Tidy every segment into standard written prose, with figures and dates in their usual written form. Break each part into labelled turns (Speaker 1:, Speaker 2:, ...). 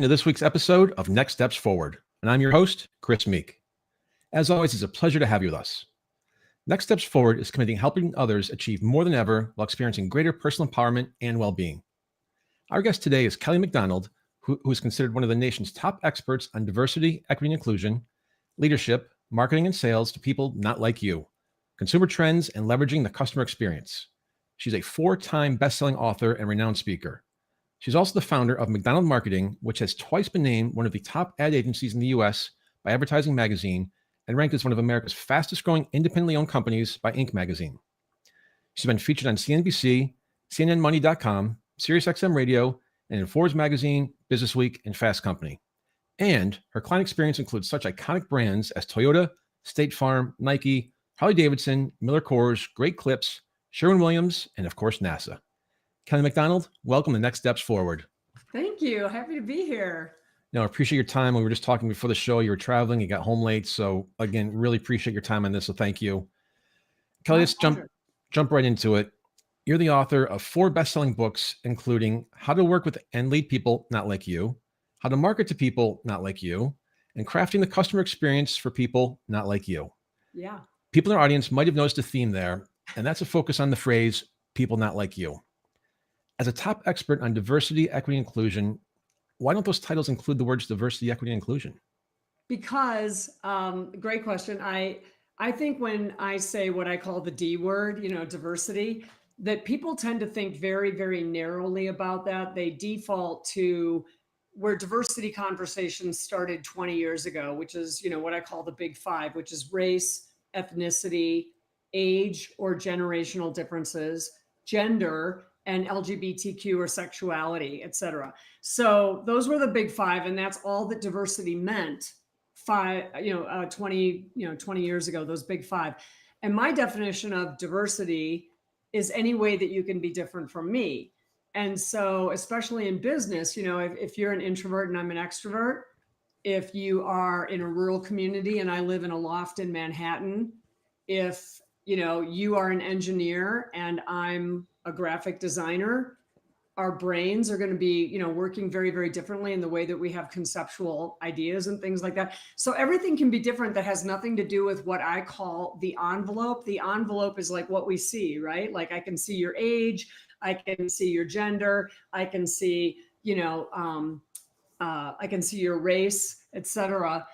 Speaker 1: To this week's episode of Next Steps Forward, and I'm your host, Chris Meek. As always, it's a pleasure to have you with us. Next Steps Forward is committing to helping others achieve more than ever while experiencing greater personal empowerment and well-being. Our guest today is McDonald, who is considered one of the nation's top experts on diversity, equity, and inclusion, leadership, marketing, and sales to people not like you, consumer trends, and leveraging the customer experience. She's a 4-time best-selling author and renowned speaker. She's also the founder of McDonald Marketing, which has twice been named one of the top ad agencies in the U.S. by Advertising Magazine and ranked as one of America's fastest growing independently owned companies by Inc. magazine. She's been featured on CNBC, CNNMoney.com, SiriusXM Radio, and in Forbes Magazine, Business Week, and Fast Company. And her client experience includes such iconic brands as Toyota, State Farm, Nike, Harley-Davidson, Miller Coors, Great Clips, Sherwin-Williams, and of course, NASA. Kelly McDonald, welcome to Next Steps Forward.
Speaker 2: Thank you. Happy to be here.
Speaker 1: I appreciate your time. We were just talking before the show. You were traveling. You got home late. So again, really appreciate your time on this. So thank you. Kelly, let's jump right into it. You're the author of 4 best-selling books, including How to Work with and Lead People Not Like You, How to Market to People Not Like You, and Crafting the Customer Experience for People Not Like You.
Speaker 2: Yeah.
Speaker 1: People in our audience might have noticed a theme there, and that's a focus on the phrase, people not like you. As a top expert on diversity, equity, and inclusion, why don't those titles include the words diversity, equity, and inclusion?
Speaker 2: Because, great question. I think when I say what I call the D word, diversity, that people tend to think very, very narrowly about that. They default to where diversity conversations started 20 years ago, which is, what I call the big 5, which is race, ethnicity, age or generational differences, gender, and LGBTQ or sexuality, et cetera. So those were the big 5, and that's all that diversity meant 20 years ago, those big 5. And my definition of diversity is any way that you can be different from me. And so, especially in business, if you're an introvert and I'm an extrovert, if you are in a rural community and I live in a loft in Manhattan, if you are an engineer and I'm a graphic designer, our brains are going to be, working very, very differently in the way that we have conceptual ideas and things like that. So everything can be different. That has nothing to do with what I call the envelope. The envelope is like what we see, right? Like I can see your age, I can see your gender, I can see, I can see your race, et cetera,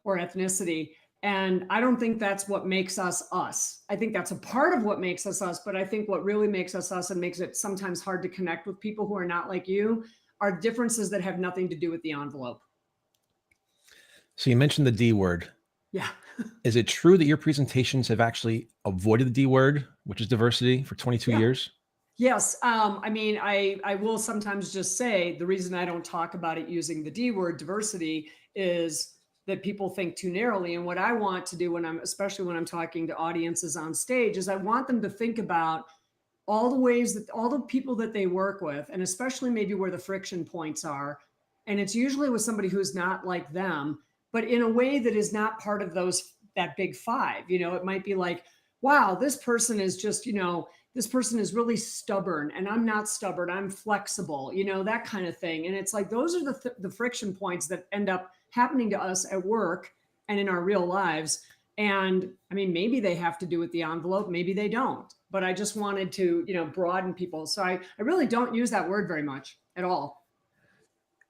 Speaker 2: or ethnicity. And I don't think that's what makes us us. I think that's a part of what makes us us, but I think what really makes us us and makes it sometimes hard to connect with people who are not like you are differences that have nothing to do with the envelope.
Speaker 1: So you mentioned the D word.
Speaker 2: Yeah.
Speaker 1: Is it true that your presentations have actually avoided the D word, which is diversity, for 22 years?
Speaker 2: Yes. I will sometimes just say the reason I don't talk about it using the D word, diversity, is that people think too narrowly. And what I want to do especially when I'm talking to audiences on stage, is I want them to think about all the ways that all the people that they work with, and especially maybe where the friction points are. And it's usually with somebody who's not like them, but in a way that is not part of that big 5. It might be like, wow, this person is just, this person is really stubborn and I'm not stubborn, I'm flexible, that kind of thing. And it's like, those are the friction points that end up happening to us at work and in our real lives. And maybe they have to do with the envelope, maybe they don't, but I just wanted to, broaden people. So I really don't use that word very much at all.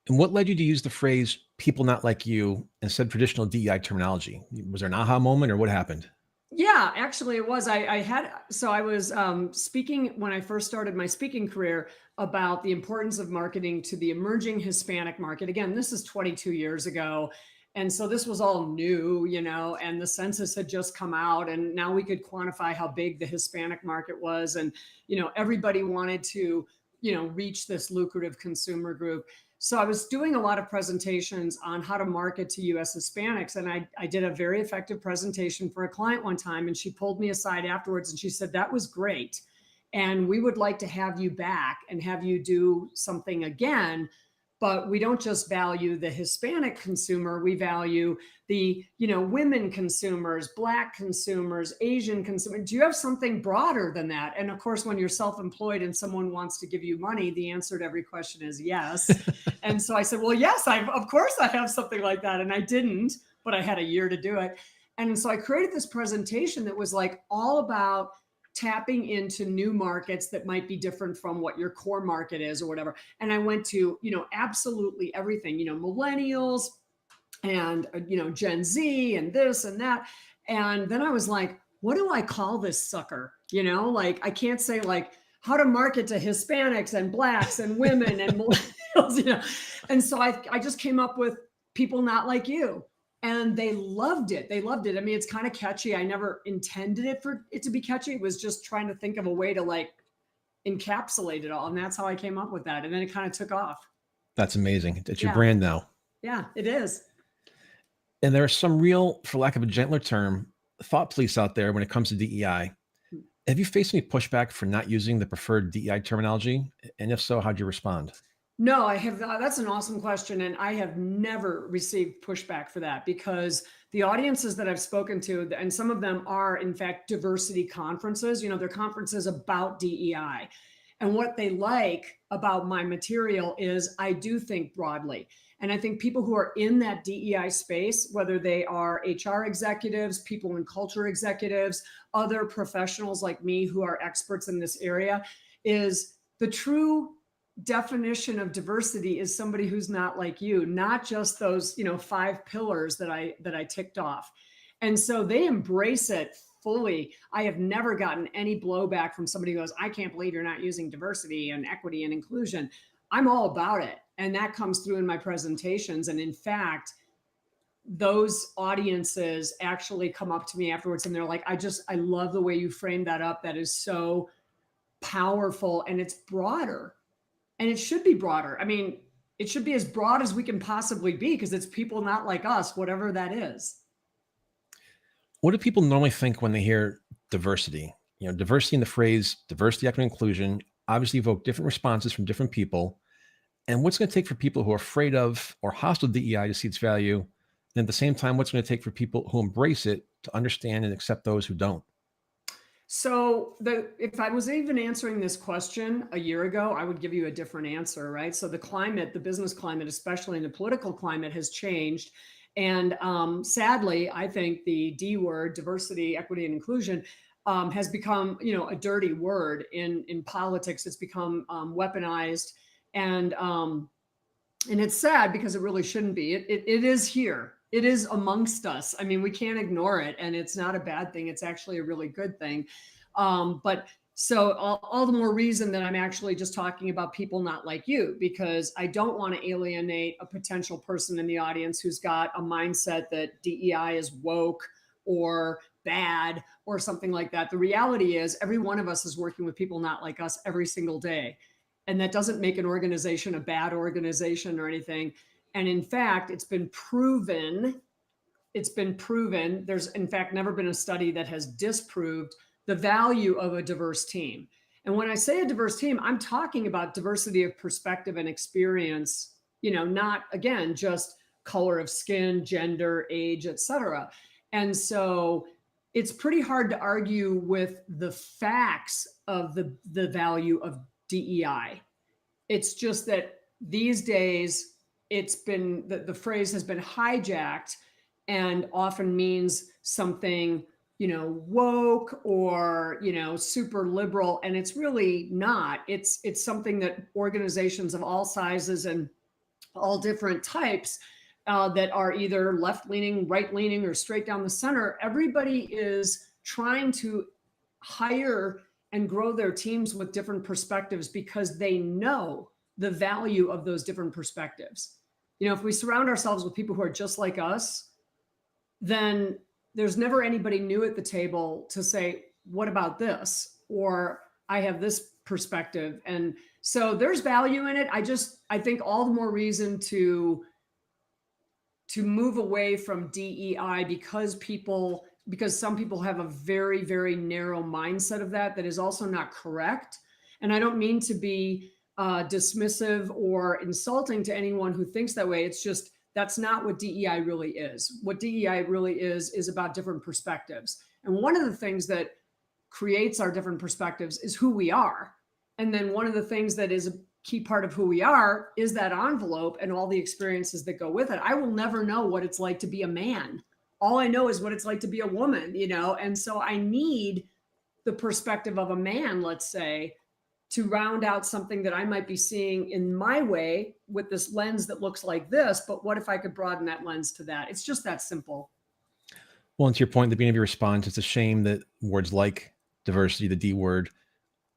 Speaker 1: And what led you to use the phrase people not like you instead of traditional DEI terminology? Was there an aha moment or what happened?
Speaker 2: Yeah, actually it was. I was speaking when I first started my speaking career about the importance of marketing to the emerging Hispanic market. Again, this is 22 years ago. And so this was all new, and the census had just come out and now we could quantify how big the Hispanic market was. And, everybody wanted to, reach this lucrative consumer group. So I was doing a lot of presentations on how to market to US Hispanics. And I did a very effective presentation for a client one time, and she pulled me aside afterwards and she said, that was great. And we would like to have you back and have you do something again but we don't just value the Hispanic consumer. We value the, women consumers, Black consumers, Asian consumers. Do you have something broader than that? And of course, when you're self-employed and someone wants to give you money, the answer to every question is yes. And so I said, well, yes, of course I have something like that. And I didn't, but I had a year to do it. And so I created this presentation that was like all about tapping into new markets that might be different from what your core market is or whatever. And I went to, absolutely everything, millennials and, Gen Z and this and that. And then I was like, what do I call this sucker? Like, I can't say like how to market to Hispanics and Blacks and women and millennials, And so I just came up with people not like you. And they loved it. They loved it. I mean, it's kind of catchy. I never intended it for it to be catchy. It was just trying to think of a way to like encapsulate it all. And that's how I came up with that. And then it kind of took off.
Speaker 1: That's amazing. It's your brand now.
Speaker 2: Yeah, it is.
Speaker 1: And there are some real, for lack of a gentler term, thought police out there when it comes to DEI. Have you faced any pushback for not using the preferred DEI terminology? And if so, how'd you respond?
Speaker 2: No, I have. That's an awesome question. And I have never received pushback for that because the audiences that I've spoken to, and some of them are in fact diversity conferences, they're conferences about DEI. And what they like about my material is I do think broadly. And I think people who are in that DEI space, whether they are HR executives, people and culture executives, other professionals like me who are experts in this area, is the true definition of diversity is somebody who's not like you, not just those, 5 pillars that I ticked off. And so they embrace it fully. I have never gotten any blowback from somebody who goes, I can't believe you're not using diversity and equity and inclusion. I'm all about it. And that comes through in my presentations. And in fact, those audiences actually come up to me afterwards and they're like, I love the way you framed that up. That is so powerful. And it's broader. And it should be broader. I mean, it should be as broad as we can possibly be because it's people not like us, whatever that is.
Speaker 1: What do people normally think when they hear diversity? Diversity in the phrase diversity, equity, inclusion obviously evoke different responses from different people. And what's going to take for people who are afraid of or hostile to DEI to see its value? And at the same time, what's going to take for people who embrace it to understand and accept those who don't?
Speaker 2: So if I was even answering this question a year ago, I would give you a different answer, right? So the climate, the business climate, especially in the political climate, has changed. And sadly, I think the D word, diversity, equity, and inclusion, has become, a dirty word in politics. It's become weaponized, and it's sad because it really shouldn't be. It is here. It is amongst us. I mean, we can't ignore it, and it's not a bad thing. It's actually a really good thing. But so all the more reason that I'm actually just talking about people not like you, because I don't want to alienate a potential person in the audience who's got a mindset that DEI is woke or bad or something like that. The reality is every one of us is working with people not like us every single day. And that doesn't make an organization a bad organization or anything. And in fact, it's been proven. There's in fact never been a study that has disproved the value of a diverse team. And when I say a diverse team, I'm talking about diversity of perspective and experience, not again, just color of skin, gender, age, etc. And so it's pretty hard to argue with the facts of the value of DEI. It's just that these days it's been the phrase has been hijacked and often means something, woke or, super liberal. And it's really not. It's something that organizations of all sizes and all different types that are either left-leaning, right-leaning, or straight down the center, everybody is trying to hire and grow their teams with different perspectives because they know the value of those different perspectives. If we surround ourselves with people who are just like us, then there's never anybody new at the table to say, what about this? Or I have this perspective. And so there's value in it. I think all the more reason to move away from DEI because some people have a very, very narrow mindset of that is also not correct. And I don't mean to be dismissive or insulting to anyone who thinks that way. It's just, that's not what DEI really is. What DEI really is about different perspectives. And one of the things that creates our different perspectives is who we are. And then one of the things that is a key part of who we are is that envelope and all the experiences that go with it. I will never know what it's like to be a man. All I know is what it's like to be a woman, you know? And so I need the perspective of a man, let's say, to round out something that I might be seeing in my way with this lens that looks like this. But what if I could broaden that lens to that? It's just that simple.
Speaker 1: Well, and to your point at the beginning of your response, it's a shame that words like diversity, the D word,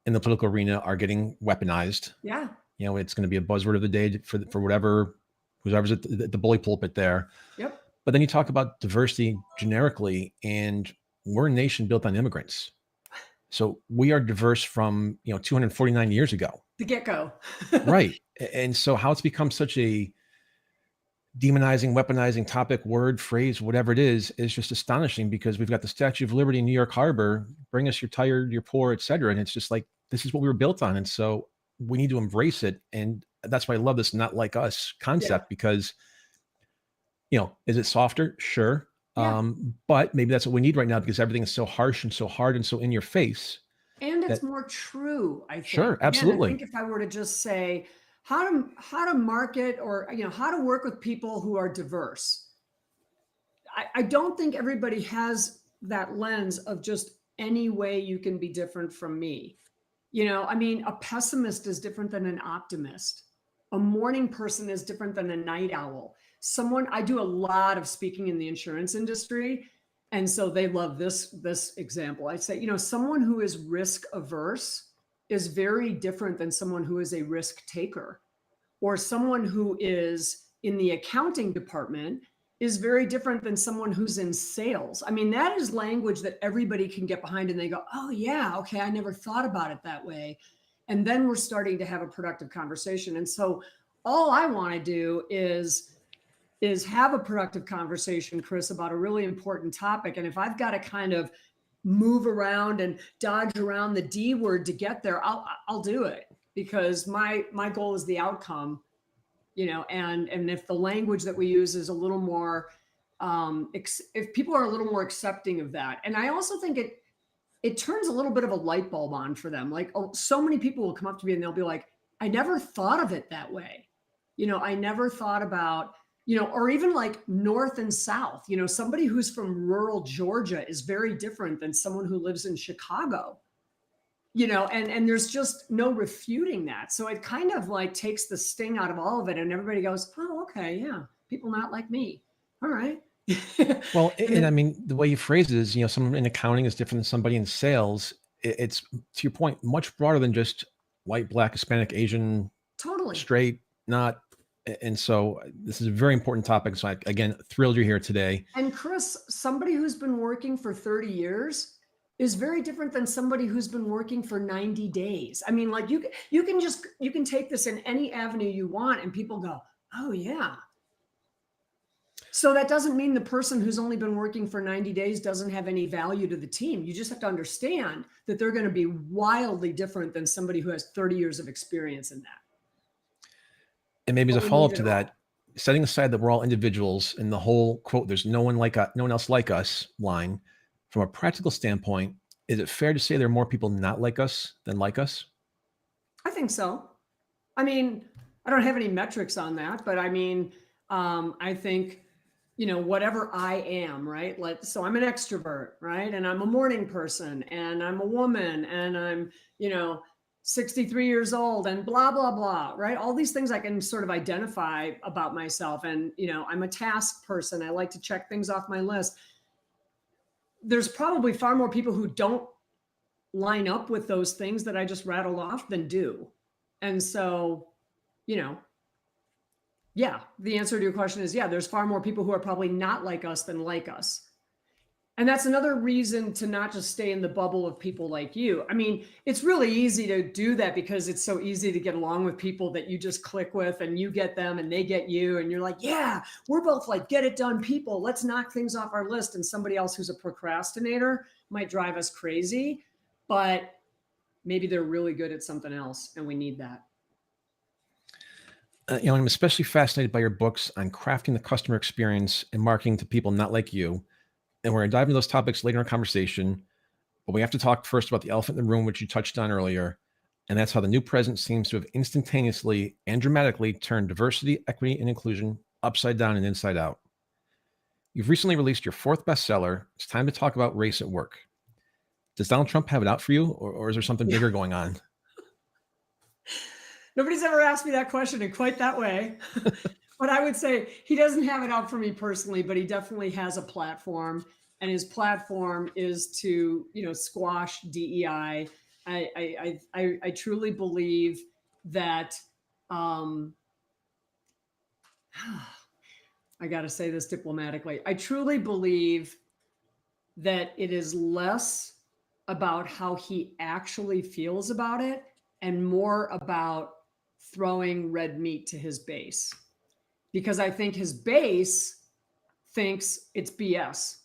Speaker 1: in the political arena are getting weaponized.
Speaker 2: Yeah.
Speaker 1: You know, it's going to be a buzzword of the day for whatever, whoever's at the bully pulpit there.
Speaker 2: Yep.
Speaker 1: But then you talk about diversity generically, and we're a nation built on immigrants. So we are diverse from, 249 years ago.
Speaker 2: The get-go.
Speaker 1: Right. And so how it's become such a demonizing, weaponizing topic, word, phrase, whatever it is just astonishing, because we've got the Statue of Liberty in New York Harbor, bring us your tired, your poor, et cetera. And it's just like, this is what we were built on. And so we need to embrace it. And that's why I love this not like us concept, because, is it softer? Sure.
Speaker 2: Yeah.
Speaker 1: But maybe that's what we need right now, because everything is so harsh and so hard and so in your face.
Speaker 2: And it's more true, I think.
Speaker 1: Sure, absolutely.
Speaker 2: Again, I think if I were to just say how to market, or how to work with people who are diverse, I don't think everybody has that lens of just any way you can be different from me. A pessimist is different than an optimist. A morning person is different than a night owl. I do a lot of speaking in the insurance industry, and so they love this example. I say, someone who is risk averse is very different than someone who is a risk taker, or someone who is in the accounting department is very different than someone who's in sales. That is language that everybody can get behind, and they go, oh yeah, okay, I never thought about it that way. And then we're starting to have a productive conversation. And so all I want to do is have a productive conversation, Chris, about a really important topic. And if I've got to kind of move around and dodge around the D word to get there, I'll do it, because my goal is the outcome, and if the language that we use is a little more, if people are a little more accepting of that. And I also think it turns a little bit of a light bulb on for them. Like, so many people will come up to me and they'll be like, I never thought of it that way. I never thought about, or even like North and South, somebody who's from rural Georgia is very different than someone who lives in Chicago, and there's just no refuting that. So it kind of like takes the sting out of all of it, and everybody goes, oh, okay, yeah, people not like me. All right.
Speaker 1: Well, and the way you phrase it is, someone in accounting is different than somebody in sales. It's, to your point, much broader than just white, black, Hispanic, Asian,
Speaker 2: Totally
Speaker 1: straight, not. And so this is a very important topic. So again, thrilled you're here today. And
Speaker 2: Chris, somebody who's been working for 30 years is very different than somebody who's been working for 90 days. Like you can take this in any avenue you want, and people go, oh yeah. So that doesn't mean the person who's only been working for 90 days doesn't have any value to the team. You just have to understand that they're going to be wildly different than somebody who has 30 years of experience in that.
Speaker 1: And maybe as a follow-up to that, setting aside that we're all individuals and the whole quote, there's no one else like us line, from a practical standpoint, is it fair to say there are more people not like us than like us? I
Speaker 2: think so. I don't have any metrics on that, but I think, whatever I am, right? So I'm an extrovert, right? And I'm a morning person, and I'm a woman, and I'm, 63 years old, and blah, blah, blah, right? All these things I can sort of identify about myself. And, I'm a task person. I like to check things off my list. There's probably far more people who don't line up with those things that I just rattled off than do. And so, yeah, the answer to your question is, yeah, there's far more people who are probably not like us than like us. And that's another reason to not just stay in the bubble of people like you. It's really easy to do that because it's so easy to get along with people that you just click with, and you get them and they get you. And you're like, yeah, we're both like, get it done people. Let's knock things off our list. And somebody else who's a procrastinator might drive us crazy, but maybe they're really good at something else, and we need that.
Speaker 1: I'm especially fascinated by your books on crafting the customer experience and marketing to people not like you. And we're going to dive into those topics later in our conversation. But we have to talk first about the elephant in the room, which you touched on earlier. And that's how the new president seems to have instantaneously and dramatically turned diversity, equity, and inclusion upside down and inside out. You've recently released your 4th bestseller. It's time to talk about race at work. Does Donald Trump have it out for you, or is there something bigger going on?
Speaker 2: Nobody's ever asked me that question in quite that way. But I would say he doesn't have it out for me personally, but he definitely has a platform, and his platform is to, squash DEI. I truly believe that, I got to say this diplomatically. I truly believe that it is less about how he actually feels about it and more about throwing red meat to his base. Because I think his base thinks it's BS,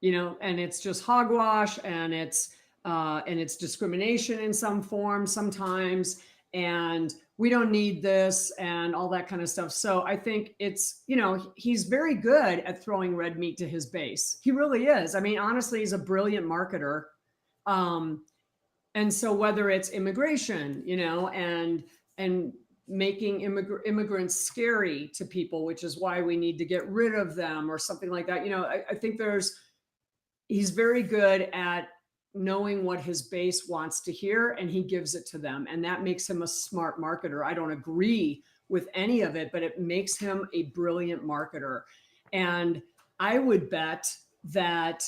Speaker 2: and it's just hogwash, and it's discrimination in some form sometimes, and we don't need this and all that kind of stuff. So I think it's, he's very good at throwing red meat to his base. He really is. I mean, honestly, he's a brilliant marketer. And so whether it's immigration, and making immigrants scary to people, which is why we need to get rid of them or something like that. I think he's very good at knowing what his base wants to hear, and he gives it to them. And that makes him a smart marketer. I don't agree with any of it, but it makes him a brilliant marketer. And I would bet that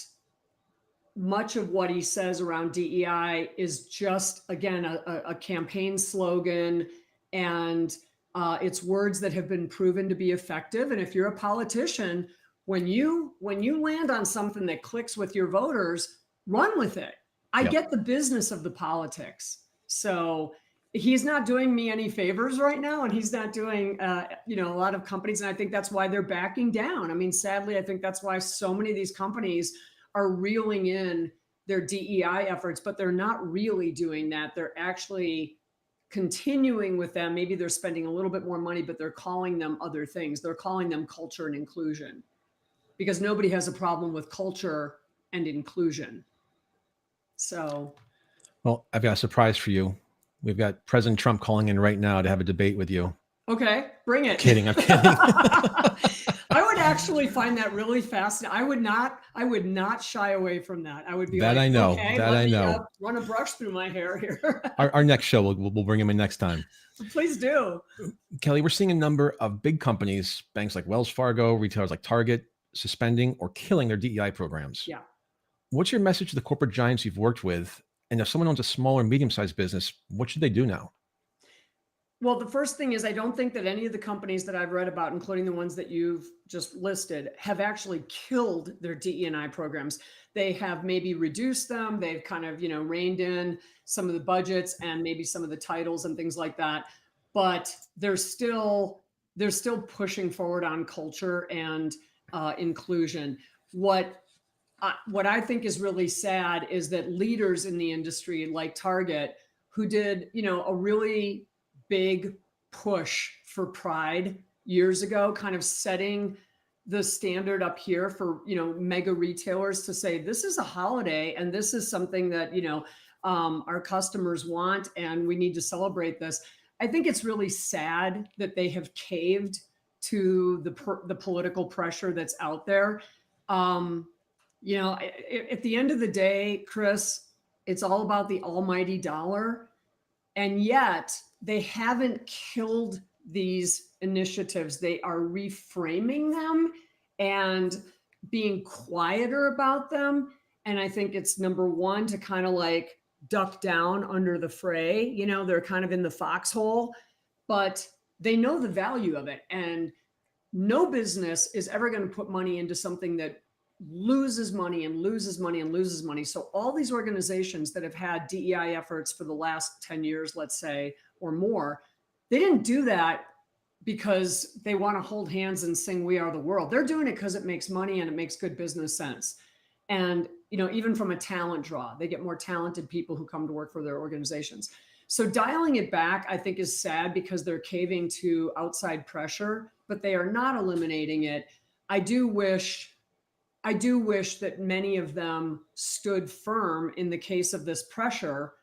Speaker 2: much of what he says around DEI is just, again, a campaign slogan, and it's words that have been proven to be effective. And if you're a politician, when you land on something that clicks with your voters, run with it. I get the business of the politics. So he's not doing me any favors right now, and he's not doing a lot of companies. And I think that's why they're backing down. I mean, sadly, I think that's why so many of these companies are reeling in their DEI efforts, but they're not really doing that. They're actually continuing with them. Maybe they're spending a little bit more money, but they're calling them other things. They're calling them culture and inclusion, because nobody has a problem with culture and inclusion. So,
Speaker 1: well, I've got a surprise for you. We've got President Trump calling in right now to have a debate with you.
Speaker 2: Okay, bring it.
Speaker 1: I'm kidding.
Speaker 2: I would actually find that really fascinating. I would not shy away from that. I would be
Speaker 1: that
Speaker 2: like,
Speaker 1: I know.
Speaker 2: okay,
Speaker 1: that I know.
Speaker 2: Run a brush through my hair here.
Speaker 1: Our next show, we'll bring him in next time.
Speaker 2: Please do.
Speaker 1: Kelly, we're seeing a number of big companies, banks like Wells Fargo, retailers like Target, suspending or killing their DEI programs.
Speaker 2: Yeah.
Speaker 1: What's your message to the corporate giants you've worked with? And if someone owns a small or medium-sized business, what should they do now?
Speaker 2: Well, the first thing is, I don't think that any of the companies that I've read about, including the ones that you've just listed, have actually killed their DE&I programs. They have maybe reduced them. They've kind of, reined in some of the budgets and maybe some of the titles and things like that. But they're still pushing forward on culture and inclusion. What I think is really sad is that leaders in the industry like Target, who did, a really big push for Pride years ago, kind of setting the standard up here for, mega retailers to say, this is a holiday and this is something that, our customers want, and we need to celebrate this. I think it's really sad that they have caved to the political pressure that's out there. At the end of the day, Chris, it's all about the almighty dollar. And yet they haven't killed these initiatives. They are reframing them and being quieter about them. And I think it's number one to kind of like duck down under the fray. They're kind of in the foxhole, but they know the value of it. And no business is ever going to put money into something that loses money and loses money and loses money. So all these organizations that have had DEI efforts for the last 10 years, let's say, or more, they didn't do that because they want to hold hands and sing "We Are the World." They're doing it because it makes money and it makes good business sense. And, even from a talent draw, they get more talented people who come to work for their organizations. So dialing it back, I think, is sad because they're caving to outside pressure, but they are not eliminating it. I do wish that many of them stood firm in the case of this pressure,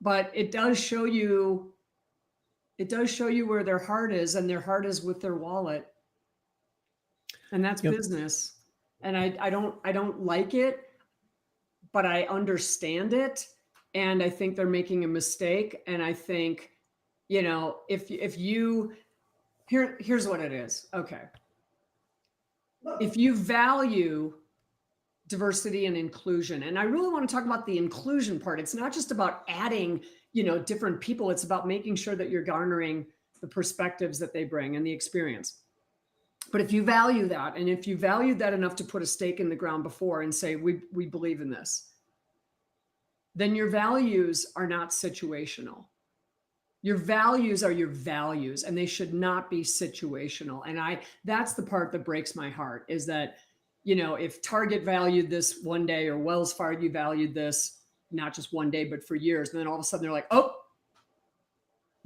Speaker 2: but it does show you where their heart is, and their heart is with their wallet. And that's business. And I don't like it, but I understand it. And I think they're making a mistake. And I think, if you, here's what it is. Okay. If you value diversity and inclusion, and I really want to talk about the inclusion part, it's not just about adding, different people. It's about making sure that you're garnering the perspectives that they bring and the experience. But if you value that, and if you valued that enough to put a stake in the ground before and say, we believe in this, then your values are not situational. Your values are your values, and they should not be situational. And that's the part that breaks my heart, is that, if Target valued this one day, or Wells Fargo valued this, not just one day, but for years, and then all of a sudden they're like, oh,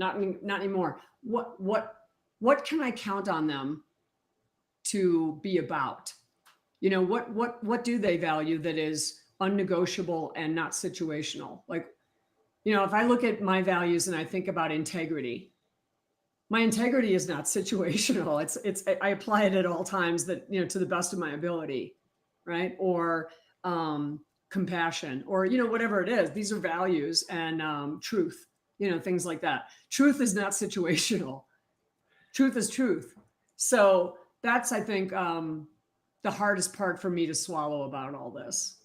Speaker 2: not anymore. What can I count on them to be about? What do they value that is unnegotiable and not situational? Like, if I look at my values and I think about integrity, my integrity is not situational. I apply it at all times, that, to the best of my ability, right? Or compassion, or, whatever it is. These are values. And truth, things like that. Truth is not situational. Truth is truth. So that's, I think, the hardest part for me to swallow about all this.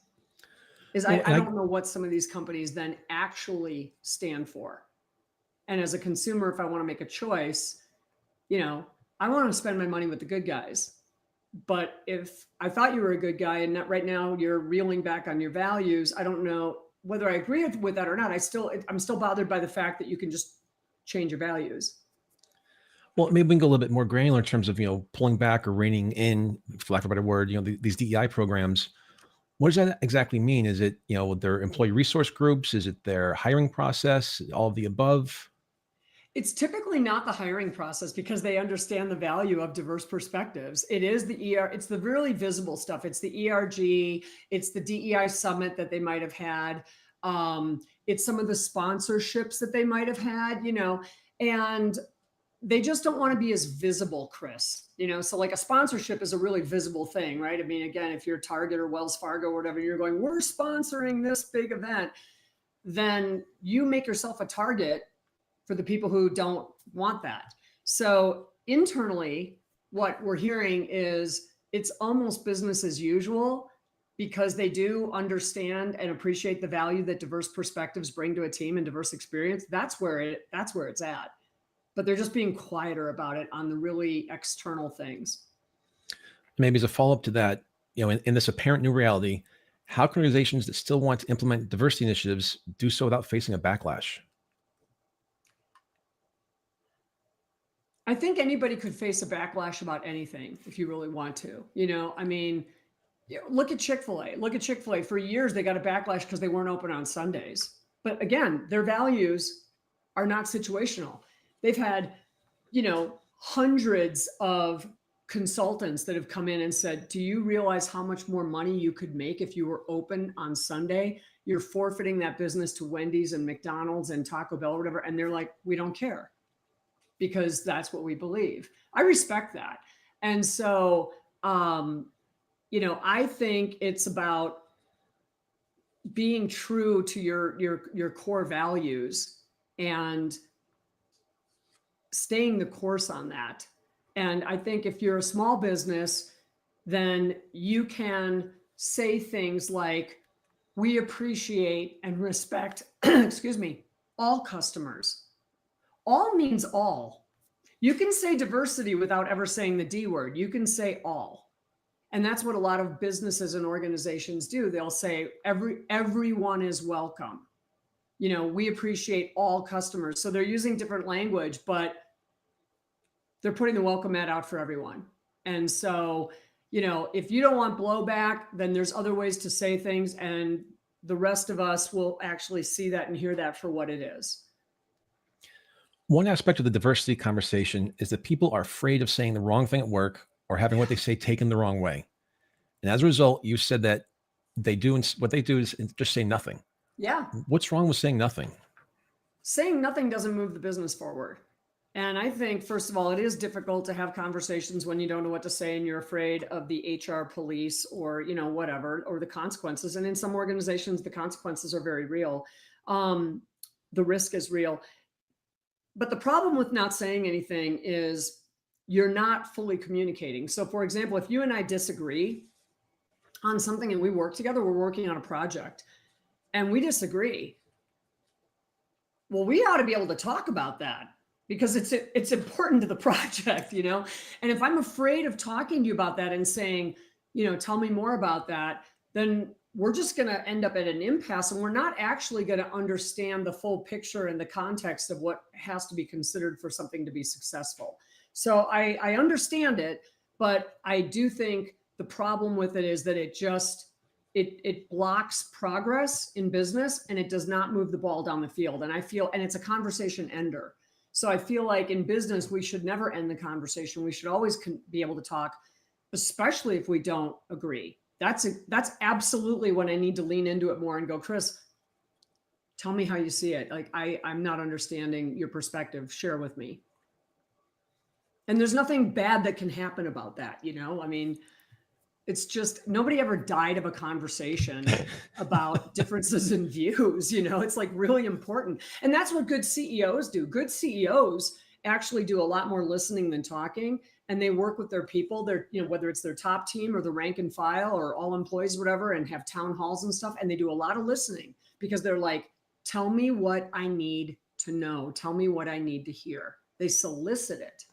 Speaker 2: I don't know what some of these companies then actually stand for. And as a consumer, if I want to make a choice, I want to spend my money with the good guys. But if I thought you were a good guy and right now you're reeling back on your values, I don't know whether I agree with that or not. I'm still bothered by the fact that you can just change your values.
Speaker 1: Well, maybe we can go a little bit more granular in terms of, pulling back or reining in, for lack of a better word, these DEI programs. What does that exactly mean? Is it, their employee resource groups? Is it their hiring process? All of the above?
Speaker 2: It's typically not the hiring process, because they understand the value of diverse perspectives. It is it's the really visible stuff. It's the ERG, it's the DEI summit that they might have had. It's some of the sponsorships that they might have had, and they just don't want to be as visible, Chris. So like a sponsorship is a really visible thing, right? I mean, again, if you're Target or Wells Fargo or whatever, you're going, we're sponsoring this big event, then you make yourself a target for the people who don't want that. So internally, what we're hearing is it's almost business as usual, because they do understand and appreciate the value that diverse perspectives bring to a team and diverse experience. That's where it's at. But they're just being quieter about it on the really external things.
Speaker 1: Maybe as a follow-up to that, in this apparent new reality, how can organizations that still want to implement diversity initiatives do so without facing a backlash?
Speaker 2: I think anybody could face a backlash about anything if you really want to. Look at Chick-fil-A. Look at Chick-fil-A. For years, they got a backlash because they weren't open on Sundays. But again, their values are not situational. They've had, hundreds of consultants that have come in and said, do you realize how much more money you could make if you were open on Sunday? You're forfeiting that business to Wendy's and McDonald's and Taco Bell or whatever. And they're like, we don't care, because that's what we believe. I respect that. And so, I think it's about being true to your core values and staying the course on that. And I think if you're a small business, then you can say things like, we appreciate and respect, all customers. All means all. You can say diversity without ever saying the D word. You can say all. And that's what a lot of businesses and organizations do. They'll say everyone is welcome. We appreciate all customers. So they're using different language, but they're putting the welcome mat out for everyone. And so, if you don't want blowback, then there's other ways to say things, and the rest of us will actually see that and hear that for what it is.
Speaker 1: One aspect of the diversity conversation is that people are afraid of saying the wrong thing at work or having what they say taken the wrong way. And as a result, you said that what they do is just say nothing.
Speaker 2: Yeah.
Speaker 1: What's wrong with saying nothing?
Speaker 2: Saying nothing doesn't move the business forward. And I think, first of all, it is difficult to have conversations when you don't know what to say and you're afraid of the HR police or, whatever, or the consequences. And in some organizations, the consequences are very real. The risk is real. But the problem with not saying anything is you're not fully communicating. So, for example, if you and I disagree on something and we work together, we're working on a project and we disagree. Well, we ought to be able to talk about that because it's important to the project, And if I'm afraid of talking to you about that and saying, tell me more about that, then we're just going to end up at an impasse and we're not actually going to understand the full picture and the context of what has to be considered for something to be successful. So I understand it, but I do think the problem with it is that it blocks progress in business and it does not move the ball down the field. And it's a conversation ender. So I feel like in business, we should never end the conversation. We should always be able to talk, especially if we don't agree. That's absolutely when I need to lean into it more and go, Chris, tell me how you see it. Like I'm not understanding your perspective. Share with me. And there's nothing bad that can happen about that. I mean, it's just nobody ever died of a conversation about differences in views. It's like really important. And that's what good CEOs do. Good CEOs actually do a lot more listening than talking. And they work with their people, whether it's their top team or the rank and file or all employees, whatever, and have town halls and stuff. And they do a lot of listening because they're like, tell me what I need to know. Tell me what I need to hear. They solicit it.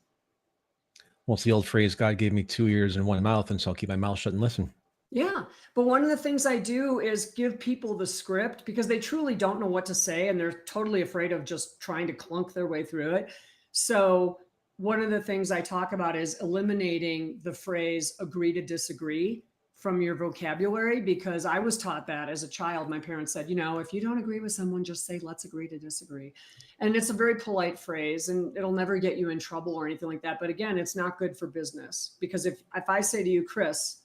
Speaker 1: Well, it's the old phrase, God gave me 2 ears and 1 mouth, and so I'll keep my mouth shut and listen.
Speaker 2: Yeah. But one of the things I do is give people the script because they truly don't know what to say and they're totally afraid of just trying to clunk their way through it. So one of the things I talk about is eliminating the phrase agree to disagree from your vocabulary, because I was taught that as a child. My parents said, if you don't agree with someone, just say, let's agree to disagree. And it's a very polite phrase and it'll never get you in trouble or anything like that. But again, it's not good for business because if I say to you, Chris,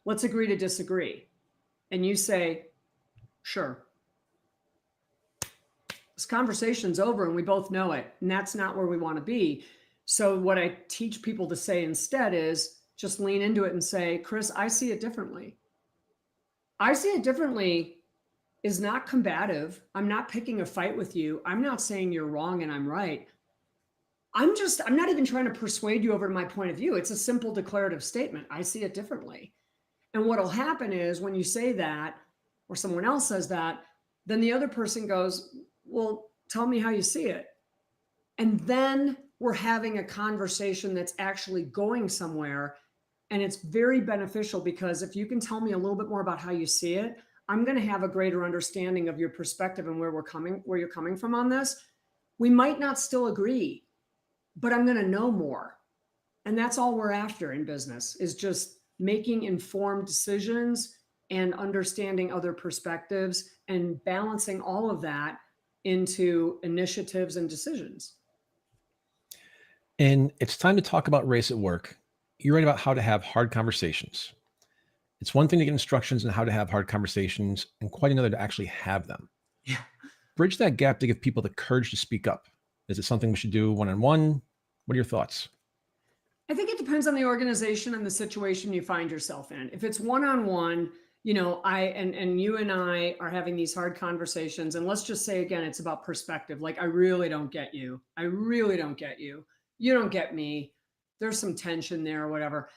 Speaker 2: let's agree to disagree, and you say, sure, this conversation's over and we both know it. And that's not where we want to be. So what I teach people to say instead is just lean into it and say, Chris, I see it differently. I see it differently is not combative. I'm not picking a fight with you. I'm not saying you're wrong and I'm right. I'm not even trying to persuade you over to my point of view. It's a simple declarative statement. I see it differently. And what'll happen is when you say that, or someone else says that, then the other person goes, well, tell me how you see it. And then we're having a conversation that's actually going somewhere. And it's very beneficial because if you can tell me a little bit more about how you see it, I'm going to have a greater understanding of your perspective and where you're coming from on this. We might not still agree, but I'm going to know more. And that's all we're after in business, is just making informed decisions and understanding other perspectives and balancing all of that into initiatives and decisions.
Speaker 1: And it's time to talk about race at work. You write about how to have hard conversations. It's one thing to get instructions on how to have hard conversations and quite another to actually have them.
Speaker 2: Yeah.
Speaker 1: Bridge that gap to give people the courage to speak up. Is it something we should do one-on-one? What are your thoughts?
Speaker 2: I think it depends on the organization and the situation you find yourself in. If it's one-on-one, and you and I are having these hard conversations, and let's just say again, it's about perspective. Like, I really don't get you. I really don't get you. You don't get me. There's some tension there or whatever.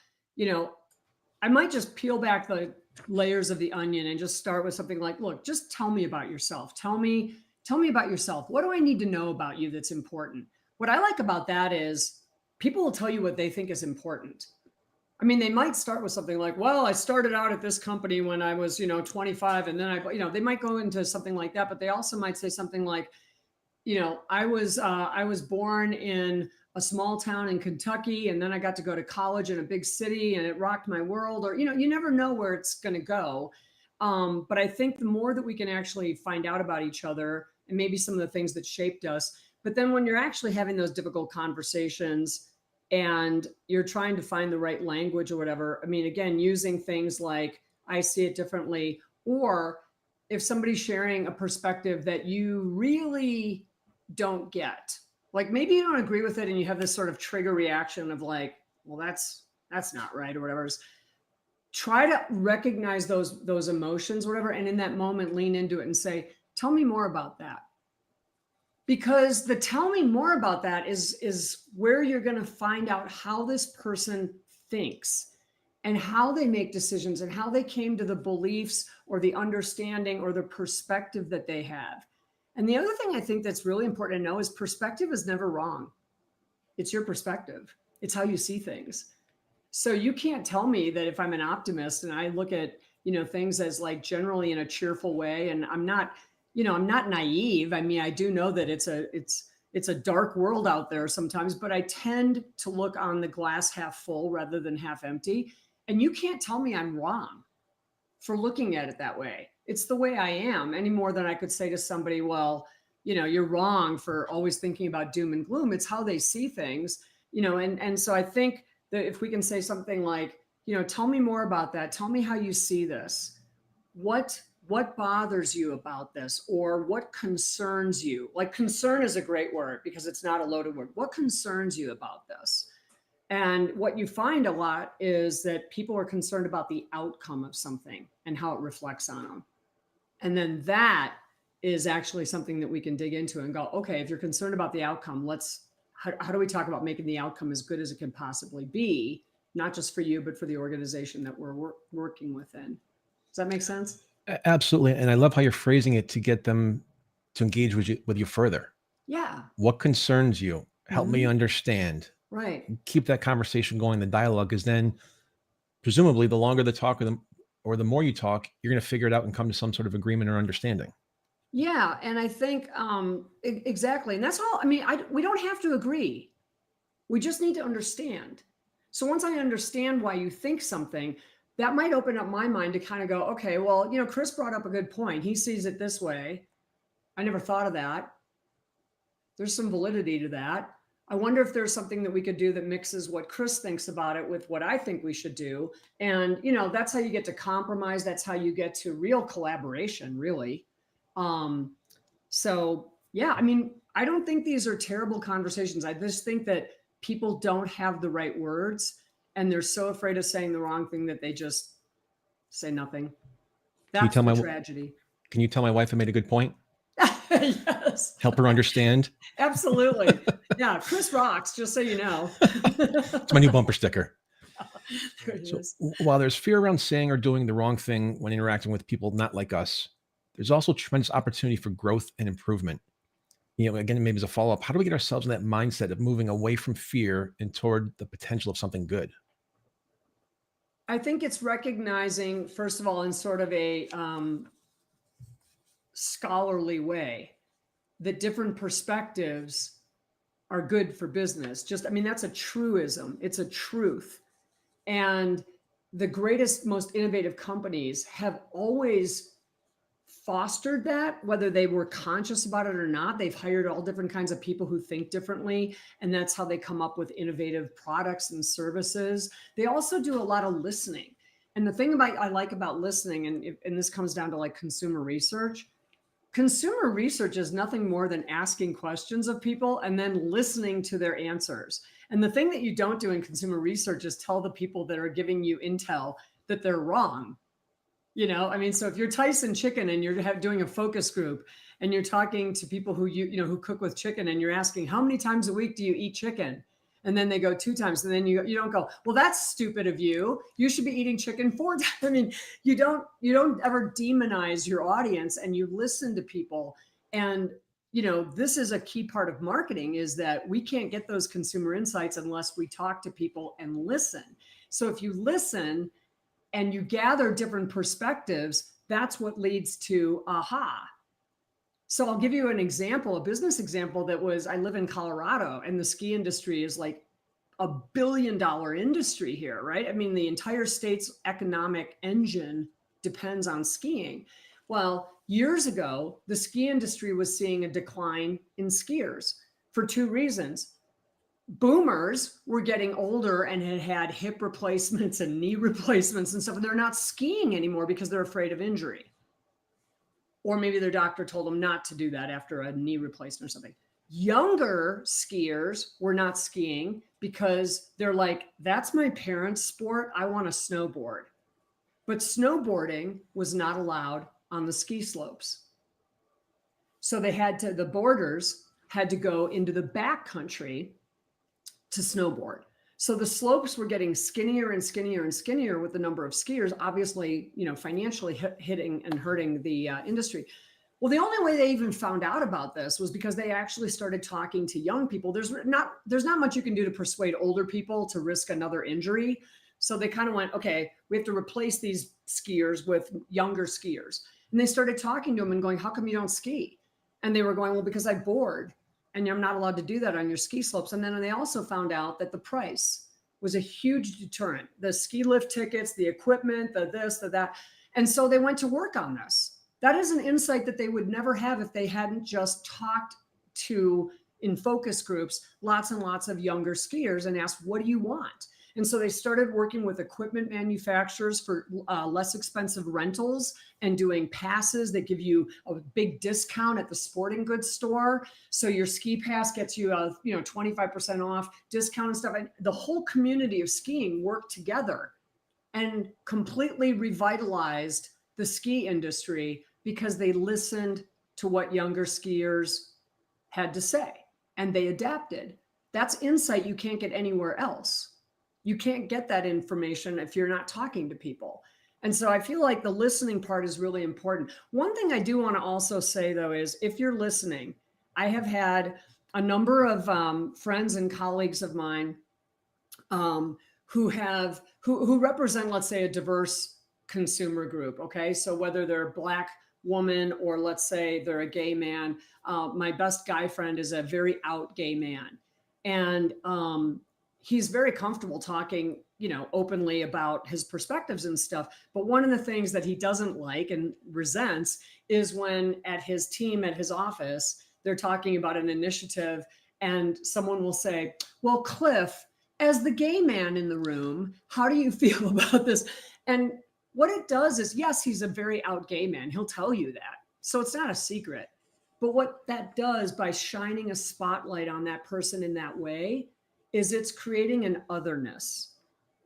Speaker 2: I might just peel back the layers of the onion and just start with something like, look, just tell me about yourself. Tell me about yourself. What do I need to know about you that's important? What I like about that is people will tell you what they think is important. I mean, they might start with something like, well, I started out at this company when I was, 25. And then they might go into something like that, but they also might say something like, I was born in a small town in Kentucky, and then I got to go to college in a big city and it rocked my world, or, you never know where it's going to go. But I think the more that we can actually find out about each other and maybe some of the things that shaped us, But then when you're actually having those difficult conversations and you're trying to find the right language or whatever, I mean, again, using things like I see it differently, or if somebody's sharing a perspective that you really don't get, like maybe you don't agree with it and you have this sort of trigger reaction of like, well, that's not right or whatever. Try to recognize those emotions, whatever, and in that moment, lean into it and say, tell me more about that. Because the tell me more about that is where you're going to find out how this person thinks and how they make decisions and how they came to the beliefs or the understanding or the perspective that they have. And the other thing I think that's really important to know is perspective is never wrong. It's your perspective. It's how you see things. So you can't tell me that if I'm an optimist and I look at, things as like generally in a cheerful way, and I'm not naive. I mean, I do know that it's a dark world out there sometimes, but I tend to look on the glass half full rather than half empty. And you can't tell me I'm wrong for looking at it that way. It's the way I am, any more than I could say to somebody, well, you're wrong for always thinking about doom and gloom. It's how they see things, and so I think that if we can say something like, tell me more about that. Tell me how you see this. What bothers you about this, or what concerns you? Like concern is a great word because it's not a loaded word. What concerns you about this? And what you find a lot is that people are concerned about the outcome of something and how it reflects on them. And then that is actually something that we can dig into and go, okay, if you're concerned about the outcome, how do we talk about making the outcome as good as it can possibly be, not just for you, but for the organization that we're working within. Does that make sense?
Speaker 1: Absolutely. And I love how you're phrasing it to get them to engage with you further.
Speaker 2: Yeah.
Speaker 1: What concerns you? Help me understand.
Speaker 2: Right.
Speaker 1: Keep that conversation going, the dialogue, because then presumably the longer the talk or the more you talk, you're going to figure it out and come to some sort of agreement or understanding.
Speaker 2: Yeah. And I think exactly. And that's all. I mean, we don't have to agree. We just need to understand. So once I understand why you think something, that might open up my mind to kind of go, okay, well, Chris brought up a good point. He sees it this way. I never thought of that. There's some validity to that. I wonder if there's something that we could do that mixes what Chris thinks about it with what I think we should do. And, that's how you get to compromise. That's how you get to real collaboration, really. So yeah, I mean, I don't think these are terrible conversations. I just think that people don't have the right words and they're so afraid of saying the wrong thing that they just say nothing. That's the tragedy.
Speaker 1: Can you tell my wife I made a good point?
Speaker 2: Yes.
Speaker 1: Help her understand.
Speaker 2: Absolutely. Yeah. Chris rocks, just so you know.
Speaker 1: It's my new bumper sticker.
Speaker 2: There it is.
Speaker 1: While there's fear around saying or doing the wrong thing when interacting with people not like us, there's also tremendous opportunity for growth and improvement. Again, maybe as a follow-up, how do we get ourselves in that mindset of moving away from fear and toward the potential of something good?
Speaker 2: I think it's recognizing, first of all, in sort of a scholarly way, that different perspectives are good for business. That's a truism. It's a truth. And the greatest, most innovative companies have always fostered that, whether they were conscious about it or not. They've hired all different kinds of people who think differently, and that's how they come up with innovative products and services. They also do a lot of listening. And the thing I like about listening, and this comes down to like consumer research. Consumer research is nothing more than asking questions of people and then listening to their answers. And the thing that you don't do in consumer research is tell the people that are giving you intel that they're wrong. So if you're Tyson Chicken and you're doing a focus group and you're talking to people who who cook with chicken, and you're asking, how many times a week do you eat chicken? And then they go 2 times, and then you don't go, well, that's stupid of you. You should be eating chicken 4 times. I mean, you don't ever demonize your audience, and you listen to people. And this is a key part of marketing, is that we can't get those consumer insights unless we talk to people and listen. So if you listen and you gather different perspectives, that's what leads to aha. So I'll give you an example, a business example I live in Colorado, and the ski industry is like $1 billion industry here, right? I mean, the entire state's economic engine depends on skiing. Well, years ago, the ski industry was seeing a decline in skiers. for two reasons. Boomers were getting older and had had hip replacements and knee replacements and stuff, and they're not skiing anymore because they're afraid of injury. Or maybe their doctor told them not to do that after a knee replacement or something. Younger skiers were not skiing because they're like, that's my parents' sport. I want to snowboard. But snowboarding was not allowed on the ski slopes. So the boarders had to go into the back country to snowboard. So the slopes were getting skinnier and skinnier and skinnier with the number of skiers, obviously, financially hitting and hurting the industry. Well, the only way they even found out about this was because they actually started talking to young people. There's not much you can do to persuade older people to risk another injury. So they kind of went, okay, we have to replace these skiers with younger skiers. And they started talking to them and going, how come you don't ski? And they were going, well, because I board and I'm not allowed to do that on your ski slopes. And then they also found out that the price was a huge deterrent. The ski lift tickets, the equipment, the this, the that. And so they went to work on this. That is an insight that they would never have if they hadn't just talked to, in focus groups, lots and lots of younger skiers and asked, what do you want? And so they started working with equipment manufacturers for less expensive rentals and doing passes that give you a big discount at the sporting goods store. So your ski pass gets you 25% off discount and stuff. And the whole community of skiing worked together and completely revitalized the ski industry because they listened to what younger skiers had to say and they adapted. That's insight you can't get anywhere else. You can't get that information if you're not talking to people. And so I feel like the listening part is really important. One thing I do want to also say, though, is if you're listening, I have had a number of friends and colleagues of mine who represent, let's say, a diverse consumer group. Okay, so whether they're a Black woman or let's say they're a gay man, my best guy friend is a very out gay man, and he's very comfortable talking, openly about his perspectives and stuff. But one of the things that he doesn't like and resents is when at his team, at his office, they're talking about an initiative and someone will say, well, Cliff, as the gay man in the room, how do you feel about this? And what it does is, yes, he's a very out gay man. He'll tell you that. So it's not a secret. But what that does by shining a spotlight on that person in that way is it's creating an otherness.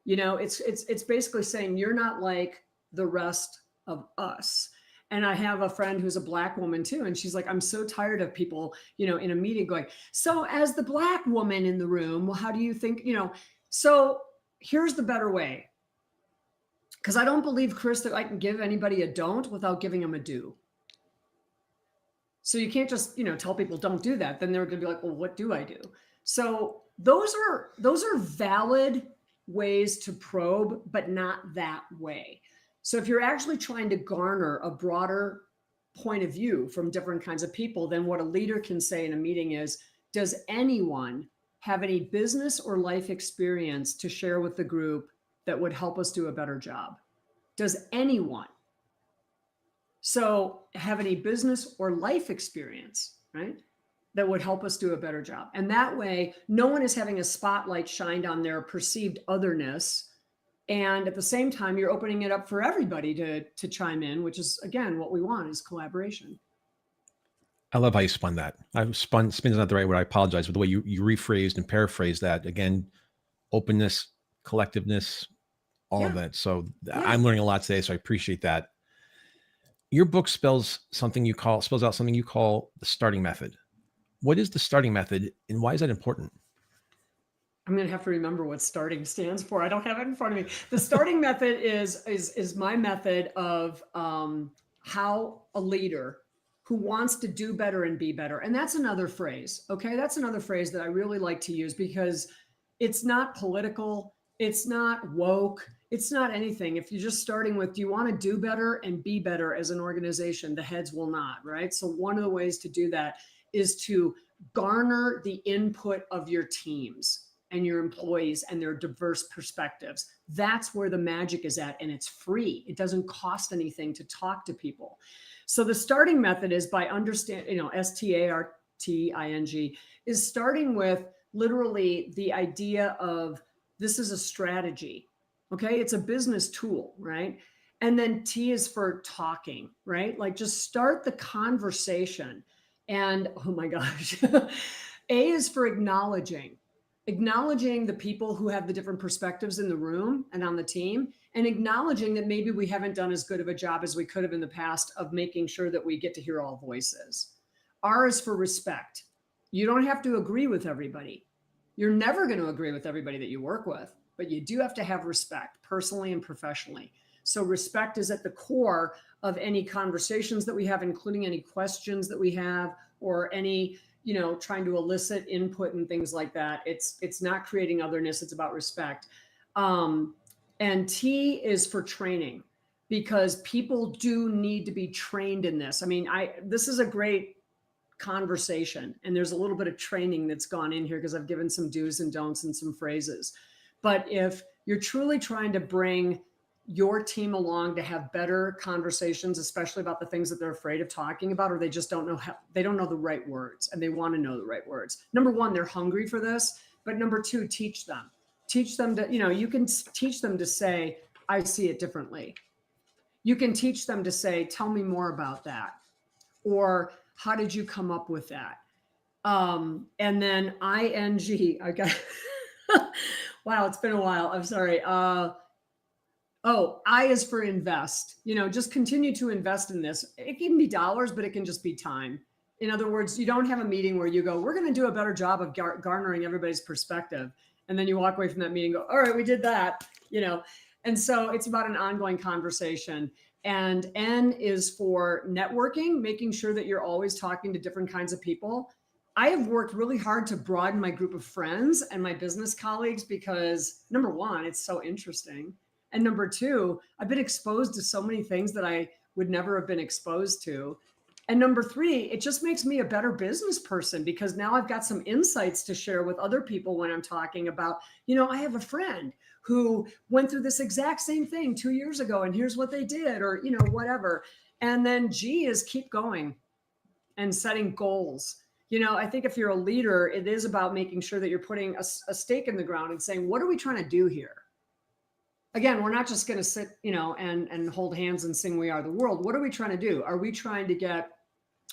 Speaker 2: It's basically saying you're not like the rest of us. And I have a friend who's a Black woman too. And she's like, I'm so tired of people, in a meeting going, so as the Black woman in the room, well, how do you think, so here's the better way. Because I don't believe, Chris, that I can give anybody a don't without giving them a do. So you can't just, tell people don't do that. Then they're going to be like, well, what do I do? So those are valid ways to probe, but not that way. So if you're actually trying to garner a broader point of view from different kinds of people, then what a leader can say in a meeting is, does anyone have any business or life experience to share with the group that would help us do a better job? Does anyone? So have any business or life experience, right, that would help us do a better job. And that way, no one is having a spotlight shined on their perceived otherness. And at the same time, you're opening it up for everybody to chime in, which is, again, what we want is collaboration.
Speaker 1: I love how you spun that. Spin's not the right word. I apologize for the way you rephrased and paraphrased that. Again, openness, collectiveness, all of that. So I'm learning a lot today. So I appreciate that. Your book spells out something you call the starting method. What is the starting method and why is that important?
Speaker 2: I'm going to have to remember what starting stands for. I don't have it in front of me. The starting method is my method of how a leader who wants to do better and be better. And that's another phrase. Okay. That's another phrase that I really like to use because it's not political. It's not woke. It's not anything. If you're just starting with, do you want to do better and be better as an organization? The heads will not, right? So one of the ways to do that is to garner the input of your teams and your employees and their diverse perspectives. That's where the magic is at, and it's free. It doesn't cost anything to talk to people. So the starting method is by understanding, T-I-N-G, is starting with literally the idea of this is a strategy. Okay. It's a business tool, right? And then T is for talking, right? Like just start the conversation. And oh my gosh, A is for acknowledging the people who have the different perspectives in the room and on the team, and acknowledging that maybe we haven't done as good of a job as we could have in the past of making sure that we get to hear all voices. R is for respect. You don't have to agree with everybody. You're never going to agree with everybody that you work with, but you do have to have respect personally and professionally. So respect is at the core of any conversations that we have, including any questions that we have or any, trying to elicit input and things like that. It's not creating otherness. It's about respect. And T is for training, because people do need to be trained in this. I mean, this is a great conversation, and there's a little bit of training that's gone in here because I've given some do's and don'ts and some phrases. But if you're truly trying to bring your team along to have better conversations, especially about the things that they're afraid of talking about, or they just don't know they don't know the right words, and they want to know the right words. Number one, they're hungry for this, but number two, teach them to, you can teach them to say, I see it differently. You can teach them to say, tell me more about that. Or how did you come up with that? And then ING, I got, wow, it's been a while. I'm sorry. I is for invest. Just continue to invest in this. It can be dollars, but it can just be time. In other words, you don't have a meeting where you go, we're going to do a better job of garnering everybody's perspective. And then you walk away from that meeting and go, all right, we did that, And so it's about an ongoing conversation. And N is for networking, making sure that you're always talking to different kinds of people. I have worked really hard to broaden my group of friends and my business colleagues because, number one, it's so interesting. And number two, I've been exposed to so many things that I would never have been exposed to. And number three, it just makes me a better business person because now I've got some insights to share with other people when I'm talking about, I have a friend who went through this exact same thing 2 years ago and here's what they did, or, whatever. And then G is keep going and setting goals. I think if you're a leader, it is about making sure that you're putting a stake in the ground and saying, what are we trying to do here? Again, we're not just going to sit, and hold hands and sing We Are the World. What are we trying to do? Are we trying to get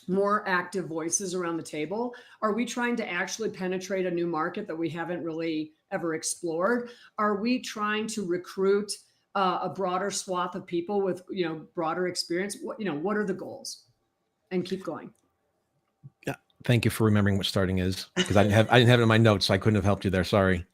Speaker 2: more active voices around the table? Are we trying to actually penetrate a new market that we haven't really ever explored? Are we trying to recruit a broader swath of people with, broader experience? What are the goals? And keep going.
Speaker 1: Yeah. Thank you for remembering what starting is, because I didn't have it in my notes, so I couldn't have helped you there. Sorry.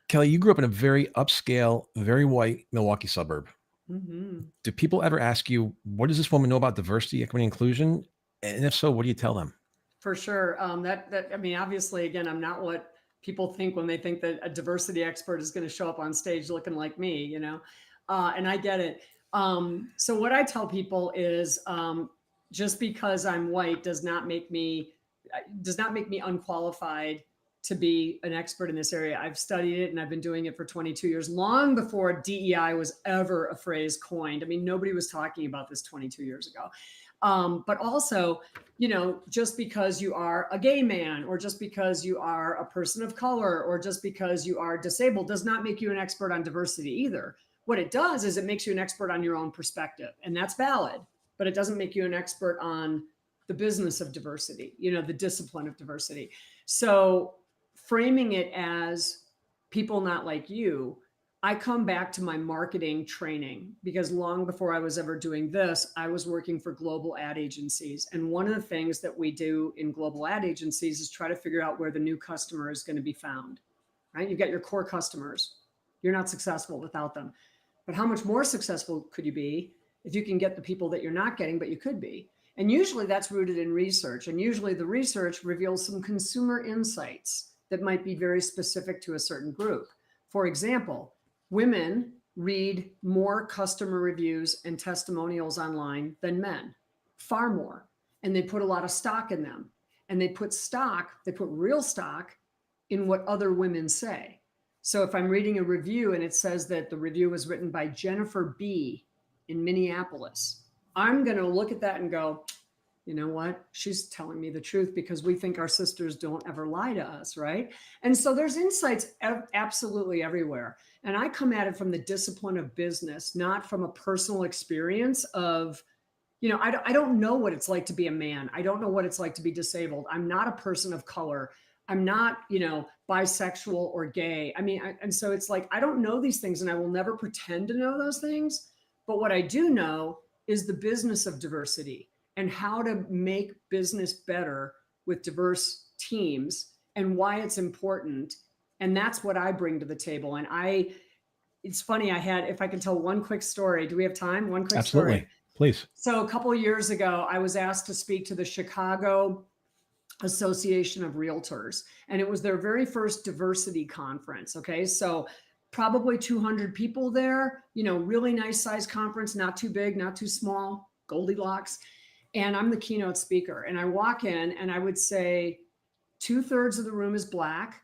Speaker 1: Kelly, you grew up in a very upscale, very white Milwaukee suburb. Mm-hmm. Do people ever ask you, what does this woman know about diversity, equity, inclusion? And if so, what do you tell them?
Speaker 2: For sure. Obviously, again, I'm not what people think when they think that a diversity expert is going to show up on stage looking like me, and I get it. So what I tell people is just because I'm white does not make me unqualified to be an expert in this area. I've studied it and I've been doing it for 22 years, long before DEI was ever a phrase coined. I mean, nobody was talking about this 22 years ago. But also, just because you are a gay man, or just because you are a person of color, or just because you are disabled does not make you an expert on diversity either. What it does is it makes you an expert on your own perspective, and that's valid, but it doesn't make you an expert on the business of diversity, the discipline of diversity. So framing it as people not like you, I come back to my marketing training, because long before I was ever doing this, I was working for global ad agencies. And one of the things that we do in global ad agencies is try to figure out where the new customer is going to be found, right? You've got your core customers. You're not successful without them. But how much more successful could you be if you can get the people that you're not getting, but you could be? And usually that's rooted in research. And usually the research reveals some consumer insights that might be very specific to a certain group. For example, women read more customer reviews and testimonials online than men, far more. And they put a lot of stock in them. And they put real stock in what other women say. So if I'm reading a review and it says that the review was written by Jennifer B in Minneapolis, I'm going to look at that and go, you know what? She's telling me the truth, because we think our sisters don't ever lie to us, right? And so there's insights absolutely everywhere. And I come at it from the discipline of business, not from a personal experience of, I don't know what it's like to be a man. I don't know what it's like to be disabled. I'm not a person of color. I'm not, bisexual or gay. I mean, and so it's like, I don't know these things, and I will never pretend to know those things. But what I do know is the business of diversity and how to make business better with diverse teams and why it's important. And that's what I bring to the table. And it's funny, if I can tell one quick story. Do we have time? One quick
Speaker 1: Absolutely.
Speaker 2: story.
Speaker 1: Please.
Speaker 2: So a couple of years ago, I was asked to speak to the Chicago Association of Realtors, and it was their very first diversity conference. Okay. So probably 200 people there, really nice size conference, not too big, not too small, Goldilocks. And I'm the keynote speaker. And I walk in, and I would say 2/3 of the room is Black.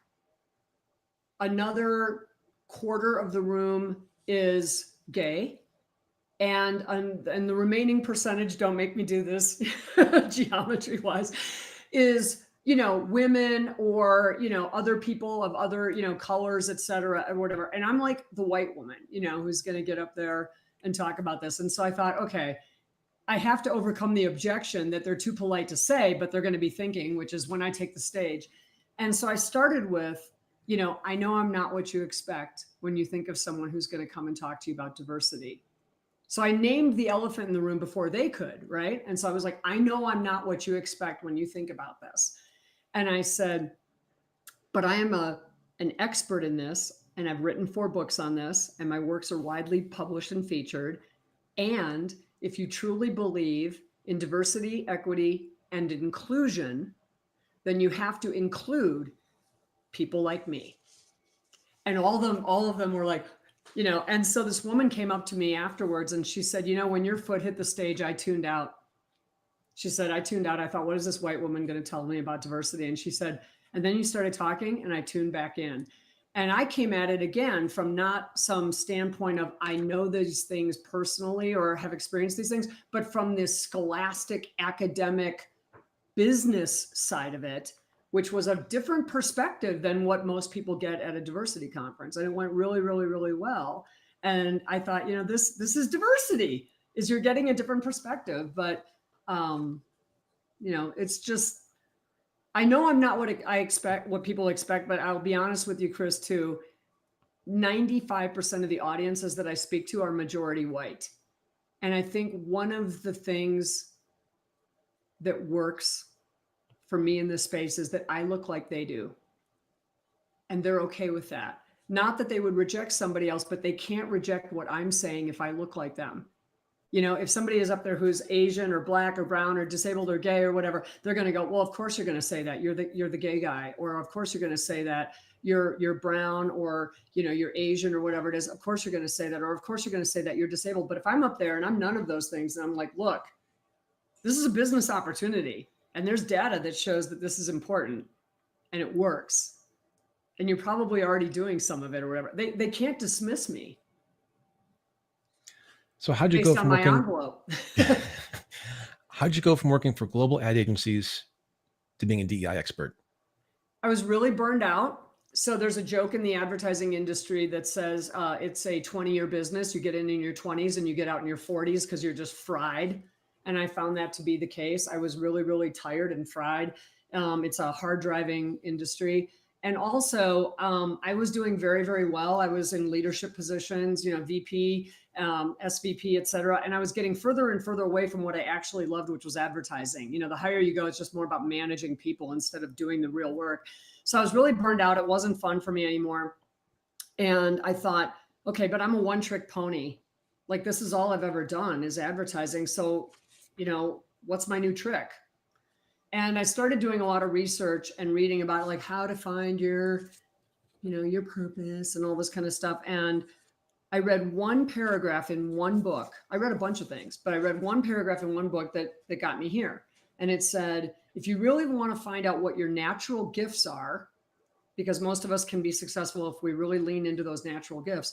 Speaker 2: Another quarter of the room is gay. And the remaining percentage, don't make me do this geometry wise, is, women or, other people of other, colors, et cetera, or whatever. And I'm like the white woman, who's going to get up there and talk about this. And so I thought, okay, I have to overcome the objection that they're too polite to say, but they're going to be thinking, which is when I take the stage. And so I started with, I know I'm not what you expect when you think of someone who's going to come and talk to you about diversity. So I named the elephant in the room before they could, right? And so I was like, I know I'm not what you expect when you think about this. And I said, but I am an expert in this, and I've written 4 books on this, and my works are widely published and featured. And if you truly believe in diversity, equity, and inclusion, then you have to include people like me. And all of them were like, and so this woman came up to me afterwards, and she said, when your foot hit the stage, I tuned out. She said, I tuned out. I thought, what is this white woman going to tell me about diversity? And she said, and then you started talking, and I tuned back in. And I came at it again from not some standpoint of, I know these things personally or have experienced these things, but from this scholastic, academic, business side of it, which was a different perspective than what most people get at a diversity conference. And it went really, really, really well. And I thought, this is diversity, is you're getting a different perspective. But, it's just, I know I'm not what people expect, but I'll be honest with you, Chris, too. 95% of the audiences that I speak to are majority white. And I think one of the things that works for me in this space is that I look like they do. And they're okay with that. Not that they would reject somebody else, but they can't reject what I'm saying if I look like them. If somebody is up there who's Asian or Black or brown or disabled or gay or whatever, they're going to go, well, of course you're going to say that you're the gay guy, or of course you're going to say that you're brown, or, you're Asian or whatever it is. Of course you're going to say that, or of course you're going to say that you're disabled. But if I'm up there and I'm none of those things, and I'm like, look, this is a business opportunity. And there's data that shows that this is important and it works. And you're probably already doing some of it or whatever. They can't dismiss me.
Speaker 1: So how'd you go from working?
Speaker 2: Envelope.
Speaker 1: How'd you go from working for global ad agencies to being a DEI expert?
Speaker 2: I was really burned out. So there's a joke in the advertising industry that says it's a 20-year business. You get in your 20s and you get out in your 40s because you're just fried. And I found that to be the case. I was really, really tired and fried. It's a hard driving industry. And also I was doing very, very well. I was in leadership positions, VP, SVP, et cetera. And I was getting further and further away from what I actually loved, which was advertising. The higher you go, it's just more about managing people instead of doing the real work. So I was really burned out. It wasn't fun for me anymore. And I thought, okay, but I'm a one-trick pony. Like, this is all I've ever done is advertising. So, what's my new trick? And I started doing a lot of research and reading about like how to find your purpose and all this kind of stuff. And I read one paragraph in one book. I read a bunch of things, but I read one paragraph in one book that got me here. And it said, if you really want to find out what your natural gifts are, because most of us can be successful if we really lean into those natural gifts,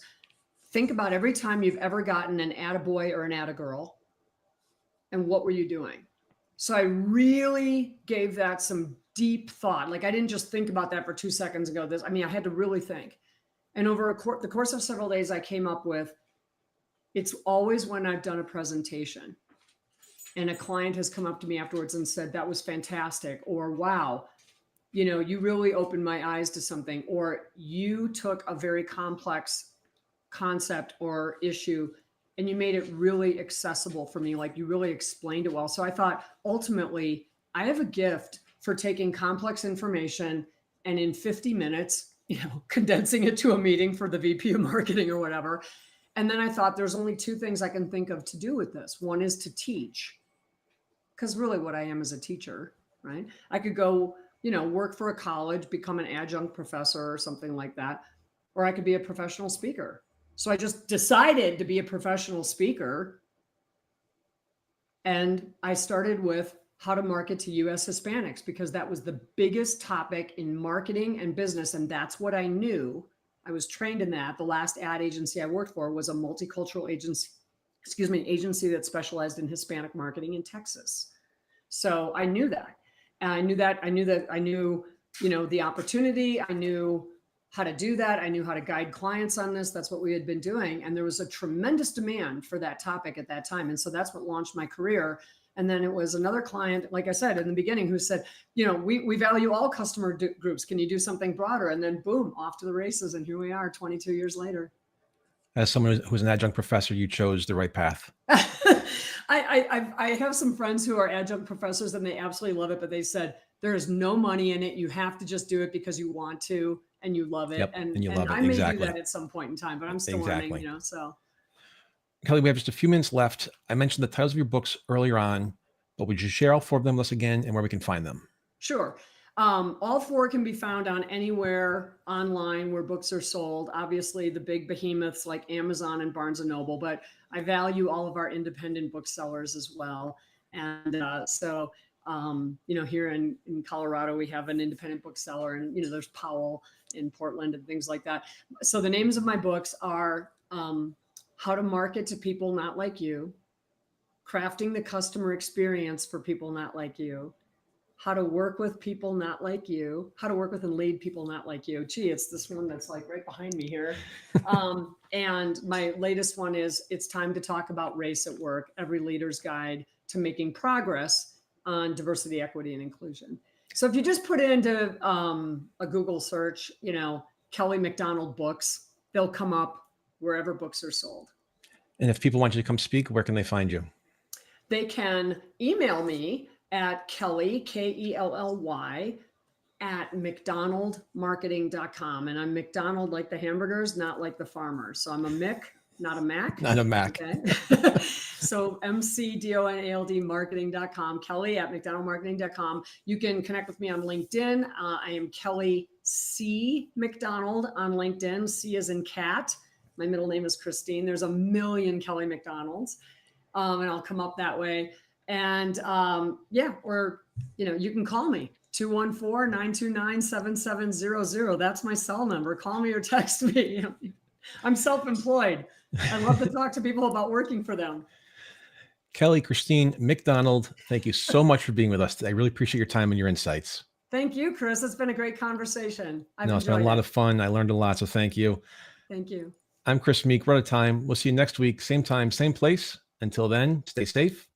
Speaker 2: think about every time you've ever gotten an attaboy or an attagirl. And what were you doing? So I really gave that some deep thought. Like I didn't just think about that for 2 seconds ago. I had to really think. And over the course of several days, I came up with, it's always when I've done a presentation and a client has come up to me afterwards and said, that was fantastic, or wow, you really opened my eyes to something, or you took a very complex concept or issue and you made it really accessible for me. Like you really explained it well. So I thought ultimately I have a gift for taking complex information and in 50 minutes, condensing it to a meeting for the VP of marketing or whatever. And then I thought there's only two things I can think of to do with this. One is to teach, because really what I am is a teacher, right? I could go, work for a college, become an adjunct professor or something like that, or I could be a professional speaker. So I just decided to be a professional speaker. And I started with how to market to US Hispanics, because that was the biggest topic in marketing and business. And that's what I knew. I was trained in that. The last ad agency I worked for was a multicultural agency that specialized in Hispanic marketing in Texas. So I knew that. And I knew the opportunity. I knew how to do that. I knew how to guide clients on this. That's what we had been doing. And there was a tremendous demand for that topic at that time. And so that's what launched my career. And then it was another client, like I said in the beginning, who said, we value all customer groups. Can you do something broader? And then boom, off to the races. And here we are 22 years later.
Speaker 1: As someone who's an adjunct professor, you chose the right path.
Speaker 2: I have some friends who are adjunct professors and they absolutely love it, but they said there is no money in it. You have to just do it because you want to and you love it.
Speaker 1: Yep, and you love it.
Speaker 2: I may
Speaker 1: Exactly.
Speaker 2: do that at some point in time, but I'm still learning, so.
Speaker 1: Kelly, we have just a few minutes left. I mentioned the titles of your books earlier on, but would you share all 4 of them with us again and where we can find them?
Speaker 2: Sure. All 4 can be found on anywhere online where books are sold. Obviously, the big behemoths like Amazon and Barnes & Noble, but I value all of our independent booksellers as well. And so, here in Colorado, we have an independent bookseller, and, there's Powell in Portland and things like that. So the names of my books are How to Market to People Not Like You, Crafting the Customer Experience for People Not Like You, How to Work with People Not Like You, How to Work with and Lead People Not Like You. Gee, it's this one that's like right behind me here. And my latest one is It's Time to Talk About Race at Work, Every Leader's Guide to Making Progress on Diversity, Equity, and Inclusion. So if you just put into a Google search, Kelly McDonald books, they'll come up wherever books are sold.
Speaker 1: And if people want you to come speak, where can they find you?
Speaker 2: They can email me at Kelly, Kelly, at McDonaldmarketing.com. And I'm McDonald like the hamburgers, not like the farmers. So I'm a Mick, not a Mac.
Speaker 1: Not a Mac.
Speaker 2: Okay. So McDonald marketing.com, Kelly at McDonaldmarketing.com. You can connect with me on LinkedIn. I am Kelly C. McDonald on LinkedIn. C as in cat. My middle name is Christine. There's a million Kelly McDonalds. And I'll come up that way. And or, you can call me 214-929-7700. That's my cell number. Call me or text me. I'm self-employed. I love to talk to people about working for them.
Speaker 1: Kelly, Christine, McDonald, thank you so much for being with us today. I really appreciate your time and your insights.
Speaker 2: Thank you, Chris. It's been a great conversation.
Speaker 1: It's been a lot of fun. I learned a lot, so thank you.
Speaker 2: Thank you.
Speaker 1: I'm Chris Meek. We're out of time. We'll see you next week. Same time, same place. Until then, stay safe